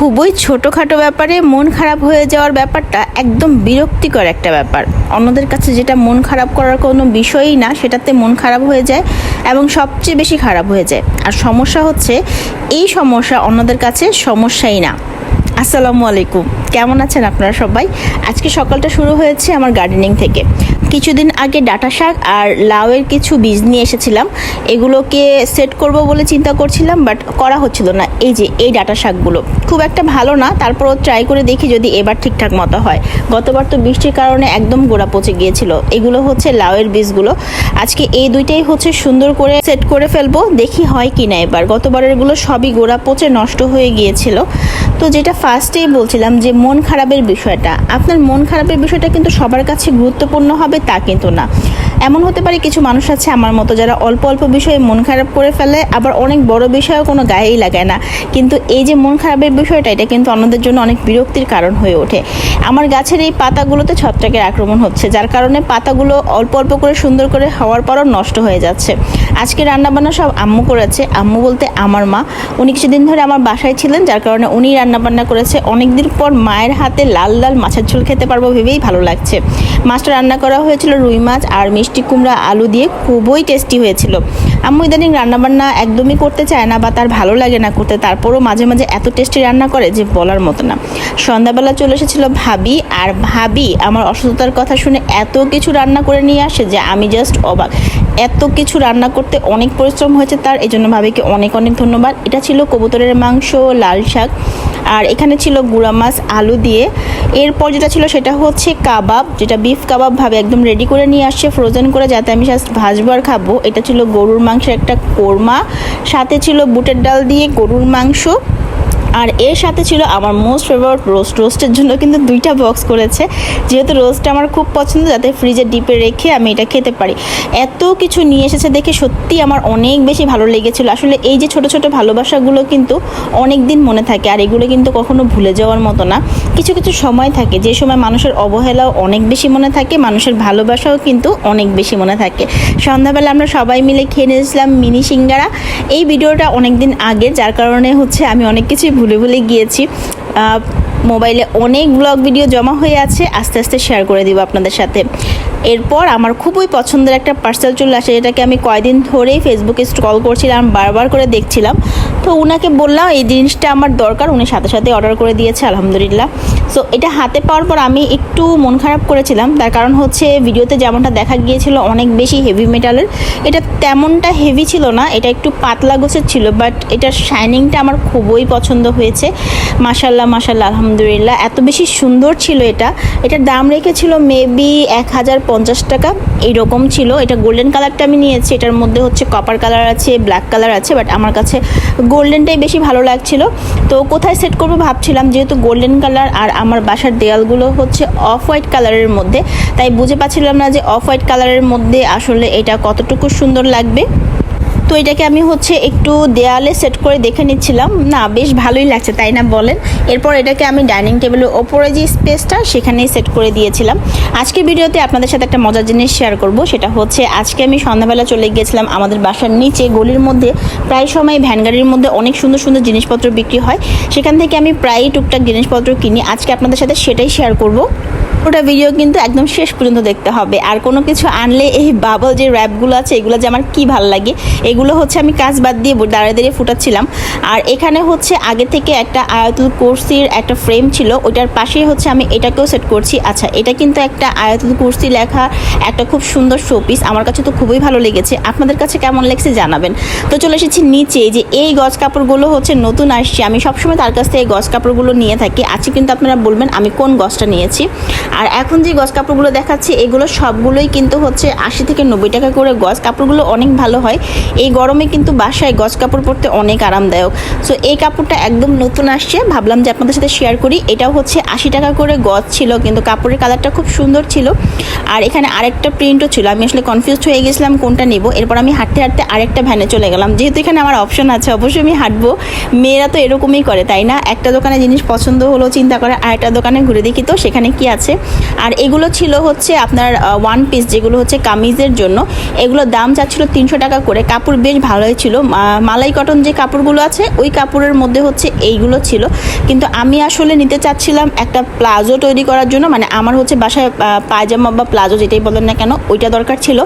খুবই ছোটোখাটো ব্যাপারে মন খারাপ হয়ে যাওয়ার ব্যাপারটা একদম বিরক্তিকর একটা ব্যাপার। অন্যদের কাছে যেটা মন খারাপ করার কোনো বিষয়ই না, সেটাতে মন খারাপ হয়ে যায় এবং সবচেয়ে বেশি খারাপ হয়ে যায়। আর সমস্যা হচ্ছে, এই সমস্যা অন্যদের কাছে সমস্যাই না। আসসালামু আলাইকুম, কেমন আছেন আপনারা সবাই? আজকে সকালটা শুরু হয়েছে আমার গার্ডেনিং থেকে। কিছুদিন আগে ডাঁটা শাক আর লাউয়ের কিছু বীজ নিয়ে এসেছিলাম। এগুলোকে সেট করব বলে চিন্তা করছিলাম, বাট করা হচ্ছিল না। এই যে এই ডাঁটা শাকগুলো খুব একটা ভালো না, তারপরও ট্রাই করে দেখি যদি এবার ঠিকঠাক মতো হয়। গতবার তো বৃষ্টির কারণে একদম গোড়া পচে গিয়েছিল। এগুলো হচ্ছে লাউয়ের বীজগুলো। আজকে এই দুইটাই হচ্ছে সুন্দর করে সেট করে ফেলবো, দেখি হয় কি না এবার। গতবারেরগুলো সবই গোড়া পচে নষ্ট হয়ে গিয়েছিল। তো যেটা ফার্স্টেই বলছিলাম যে মন খারাপের বিষয়টা, আপনার মন খারাপের বিষয়টা কিন্তু সবার কাছে গুরুত্বপূর্ণ হবে তা কিন্তু না। এমন হতে পারে কিছু মানুষ আছে আমার মতো, যারা অল্প অল্প বিষয়ে মন খারাপ করে ফেলে, আবার অনেক বড় বিষয়েও কোনো গায়েই লাগায় না। কিন্তু এই যে মন খারাপের বিষয়টা, এটা কিন্তু অন্যদের জন্য অনেক বিরক্তির কারণ হয়ে ওঠে। আমার গাছের এই পাতাগুলোতে ছত্রাকের আক্রমণ হচ্ছে, যার কারণে পাতাগুলো অল্প অল্প করে সুন্দর করে হওয়ার পরও নষ্ট হয়ে যাচ্ছে। আজকে রান্নাবান্না সব আম্মু করেছে। আম্মু বলতে আমার মা। উনি কিছুদিন ধরে আমার বাসায় ছিলেন, যার কারণে উনি রান্নাবান্না করেছে। অনেকদিন পর মায়ের হাতে লাল লাল মাছের ঝোল খেতে পারবো ভেবেই ভালো লাগছে। মাছটা রান্না করা হয়েছিল রুই মাছ আর মিষ্টি কুমড়া আলু দিয়ে, খুবই টেস্টি হয়েছিল। আম্মু ইদানিং রান্নাবান্না একদমই করতে চায় না, বা তার ভালো লাগে না করতে, তারপরও মাঝে মাঝে এত টেস্টি রান্না করে যে বলার মতো না। সন্ধ্যাবেলা চলে এসেছিল ভাবি, আর ভাবি আমার অসুস্থতার কথা শুনে এত কিছু রান্না করে নিয়ে আসে যে আমি জাস্ট অবাক। এত কিছু রান্না করতে অনেক পরিশ্রম হয়েছে তার, এই জন্য ভাবিকে অনেক অনেক ধন্যবাদ। এটা ছিল কবুতরের মাংস, লাল শাক, আর এখানে ছিল গুঁড়া মাছ আলু দিয়ে। এরপর যেটা ছিল সেটা হচ্ছে কাবাব, যেটা বিফ কাবাব ভাবে একদম রেডি করে নিয়ে আসছে ফ্রোজেন করে, যাতে আমি জাস্ট ভাজবো আর খাবো। এটা ছিল গরুর মাংসের একটা কোরমা, সাথে ছিল বুটের ডাল দিয়ে গরুর মাংস, আর এর সাথে ছিল আমার মোস্ট ফেভারিট রোস্ট। রোস্টের জন্য কিন্তু 2টা বক্স করেছে, যেহেতু রোস্ট আমার খুব পছন্দ, যাতে ফ্রিজে ডিপে রেখে আমি এটা খেতে পারি। এত কিছু নিয়ে এসেছে দেখে সত্যি আমার অনেক বেশি ভালো লেগেছিল। আসলে এই যে ছোট ছোট ভালোবাসাগুলো কিন্তু অনেক দিন মনে থাকে, আর এগুলো কিন্তু কখনো ভুলে যাওয়ার মতো না। কিছু কিছু সময় থাকে যে সময় মানুষের অবহেলাও অনেক বেশি মনে থাকে, মানুষের ভালোবাসাও কিন্তু অনেক বেশি মনে থাকে। সন্ধ্যাবেলা আমরা সবাই মিলে খেয়ে নিয়েছিলাম মিনি সিঙ্গারা। এই ভিডিওটা অনেক দিন আগে, যার কারণে হচ্ছে আমি অনেক কিছু ভুলে গিয়েছি। মোবাইলে অনেক ব্লগ ভিডিও জমা হয়ে আছে, আস্তে আস্তে শেয়ার করে দিব আপনাদের সাথে। এরপর আমার খুবই পছন্দের একটা পার্সেল চলে আসে, যেটাকে আমি কয়দিন ধরেই ফেসবুকে স্ক্রল করছিলাম, বারবার করে দেখছিলাম। তো ওনাকে বললাম এই জিনিসটা আমার দরকার, উনি সাথে সাথে অর্ডার করে দিয়েছে, আলহামদুলিল্লাহ। সো এটা হাতে পাওয়ার পর আমি একটু মন খারাপ করেছিলাম, তার কারণ হচ্ছে ভিডিওতে যেমনটা দেখা গিয়েছিল অনেক বেশি হেভি মেটালের, এটা তেমনটা হেভি ছিল না, এটা একটু পাতলা গোছের ছিল। বাট এটার শাইনিংটা আমার খুবই পছন্দ হয়েছে। মাশাল্লাহ মাশাল্লাহ, আলহামদুলিল্লাহ, এত বেশি সুন্দর ছিল এটা। এটার দাম রেখেছিল মেবি 1050 টাকা এইরকম ছিল। এটা গোল্ডেন কালারটা আমি নিয়েছি, এটার মধ্যে হচ্ছে কপার কালার আছে, ব্ল্যাক কালার আছে, বাট আমার কাছে গোল্ডেনটাই বেশি ভালো লাগছিল। তো কোথায় সেট করবো ভাবছিলাম, যেহেতু গোল্ডেন কালার আর আমার বাসার দেয়ালগুলো হচ্ছে অফ হোয়াইট কালারের মধ্যে, তাই বুঝে পাচ্ছিলাম না যে অফ হোয়াইট কালারের মধ্যে আসলে এটা কতটুকু সুন্দর লাগবে। তো এটাকে আমি হচ্ছে একটু দেয়ালে সেট করে দেখে নিচ্ছিলাম, না বেশ ভালোই লাগছে, তাই না বলেন? এরপর এটাকে আমি ডাইনিং টেবিলের ওপরে যে স্পেসটা সেখানেই সেট করে দিয়েছিলাম। আজকের ভিডিওতে আপনাদের সাথে একটা মজার জিনিস শেয়ার করব, সেটা হচ্ছে আজকে আমি সন্ধ্যাবেলা চলে গিয়েছিলাম আমাদের বাসার নিচে গলির মধ্যে। প্রায় সময় ভ্যান গাড়ির মধ্যে অনেক সুন্দর সুন্দর জিনিসপত্র বিক্রি হয়, সেখান থেকে আমি প্রায়ই টুকটাক জিনিসপত্র কিনি। আজকে আপনাদের সাথে সেটাই শেয়ার করব। ওটা ভিডিও কিন্তু একদম শেষ পর্যন্ত দেখতে হবে। আর কোনো কিছু আনলে এই বাবল যে র্যাপগুলো আছে, এগুলো যে আমার কি ভালো লাগে, এগুলো হচ্ছে আমি কাজ বাদ দিয়ে দাঁড়িয়ে দাঁড়িয়ে ফুটাচ্ছিলাম। আর এখানে হচ্ছে আগে থেকে একটা আয়াতুল কুরসির একটা ফ্রেম ছিল, ওইটার পাশেই হচ্ছে আমি এটাকেও সেট করছি। আচ্ছা, এটা কিন্তু একটা আয়াতুল কুরসি লেখা একটা খুব সুন্দর শোপিস, আমার কাছে তো খুবই ভালো লেগেছে। আপনাদের কাছে কেমন লেগেছে জানাবেন। তো চলে এসেছি নিচে, যে এই গজ কাপড়গুলো হচ্ছে নতুন আসছে, আমি সবসময় তার কাছ থেকে গজ কাপড়গুলো নিয়ে থাকি। আজকে কিন্তু আপনারা বলবেন আমি কোন গজটা নিয়েছি। আর এখন যে গজ কাপড়গুলো দেখাচ্ছি, এগুলো সবগুলোই কিন্তু হচ্ছে 80 থেকে 90 টাকা করে গজ। কাপড়গুলো অনেক ভালো হয়, এই গরমে কিন্তু বাসায় গজ কাপড় পরতে অনেক আরামদায়ক। সো এই কাপড়টা একদম নতুন আসছে, ভাবলাম যে আপনাদের সাথে শেয়ার করি। এটাও হচ্ছে 80 টাকা করে গজ ছিল, কিন্তু কাপড়ের কালারটা খুব সুন্দর ছিল। আর এখানে আরেকটা প্রিন্টও ছিল, আমি আসলে কনফিউজড হয়ে গেছিলাম কোনটা নেব। এরপর আমি হাঁটতে হাঁটতে আরেকটা ভ্যানে চলে গেলাম, যেহেতু এখানে আমার অপশন আছে অবশ্যই আমি হাঁটবো। মেয়েরা তো এরকমই করে, তাই না? একটা দোকানে জিনিস পছন্দ হলো, চিন্তা করে আরেকটা দোকানে ঘুরে দেখি তো সেখানে কি আছে। আর এগুলো ছিল হচ্ছে আপনার ওয়ান পিস, যেগুলো হচ্ছে কামিজের জন্য। এগুলো দাম চাচ্ছিল 300 টাকা করে। কাপড় বেশ ভালোই ছিল। মালাই কটন যে কাপড়গুলো আছে ওই কাপড়ের মধ্যে হচ্ছে এইগুলো ছিল, কিন্তু আমি আসলে নিতে চাচ্ছিলাম একটা প্লাজো তৈরি করার জন্য, মানে আমার হচ্ছে বাসায় পায়জামা বা প্লাজো যেটাই বলেন না কেন ওইটা দরকার ছিল।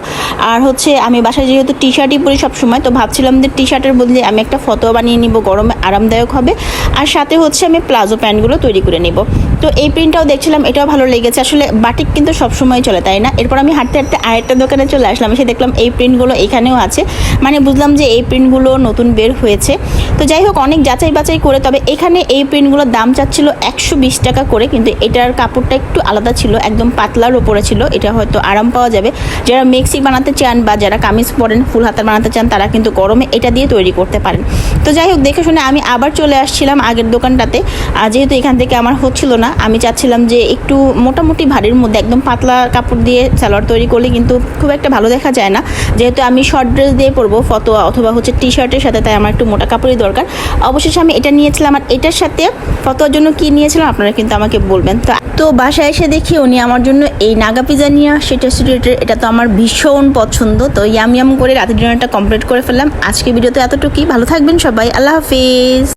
আর হচ্ছে আমি বাসায় যেহেতু টি শার্টই পরি সবসময়, তো ভাবছিলাম যে টি শার্টের বদলে আমি একটা ফতো বানিয়ে নিব, গরমে আরামদায়ক হবে, আর সাথে হচ্ছে আমি প্লাজো প্যান্টগুলো তৈরি করে নিব। তো এই প্রিন্টটাও দেখছিলাম, এটাও ভালো লেগেছে। আসলে বাটিক কিন্তু সবসময় চলে, তাই না? এরপর আমি হাঁটতে হাঁটতে আরেকটা দোকানে চলে আসলাম, এসে দেখলাম এই প্রিন্টগুলো এখানেও আছে, মানে বুঝলাম যে এই প্রিন্টগুলো নতুন বের হয়েছে। তো যাই হোক, অনেক যাচাই বাছাই করে তবে এখানে এই প্রিন্টগুলোর দাম চাচ্ছিল 120 টাকা করে, কিন্তু এটার কাপড়টা একটু আলাদা ছিল, একদম পাতলার ওপরে ছিল। এটা হয়তো আরাম পাওয়া যাবে, যারা মেক্সি বানাতে চান বা যারা কামিজ পরেন ফুল হাতার বানাতে চান তারা কিন্তু গরমে এটা দিয়ে তৈরি করতে পারেন। তো যাই হোক, দেখে শুনে আমি আবার চলে আসছিলাম আগের দোকানটাতে। আর যেহেতু এখান থেকে আমার হচ্ছিল না, আমি চাচ্ছিলাম যে একটু মোটামুটি ভারীর মধ্যে একদম পাতলা কাপড় দিয়ে সালোয়ার তৈরি করলে কিন্তু খুব একটা ভালো দেখা যায় না, যেহেতু আমি শর্ট ড্রেস দিয়ে পরবো ফতোয়া অথবা হচ্ছে টি শার্টের সাথে, তাই আমার একটু মোটা কাপড়ই দরকার। অবশেষে আমি এটা নিয়েছিলাম, আর এটার সাথে ফতোয়ার জন্য কি নিয়েছিলাম আপনারা কিন্তু আমাকে বলবেন। তো বাসায় এসে দেখি উনি আমার জন্য এই নাগা পিজা নিয়ে আসছে টেস্টের, এটা তো আমার ভীষণ পছন্দ। তো ইয়াম ইয়াম করে রাতের ডিনারটা কমপ্লিট করে ফেললাম। আজকে ভিডিওতে এতটুকুই, ভালো থাকবেন সবাই, আল্লাহ হাফিজ।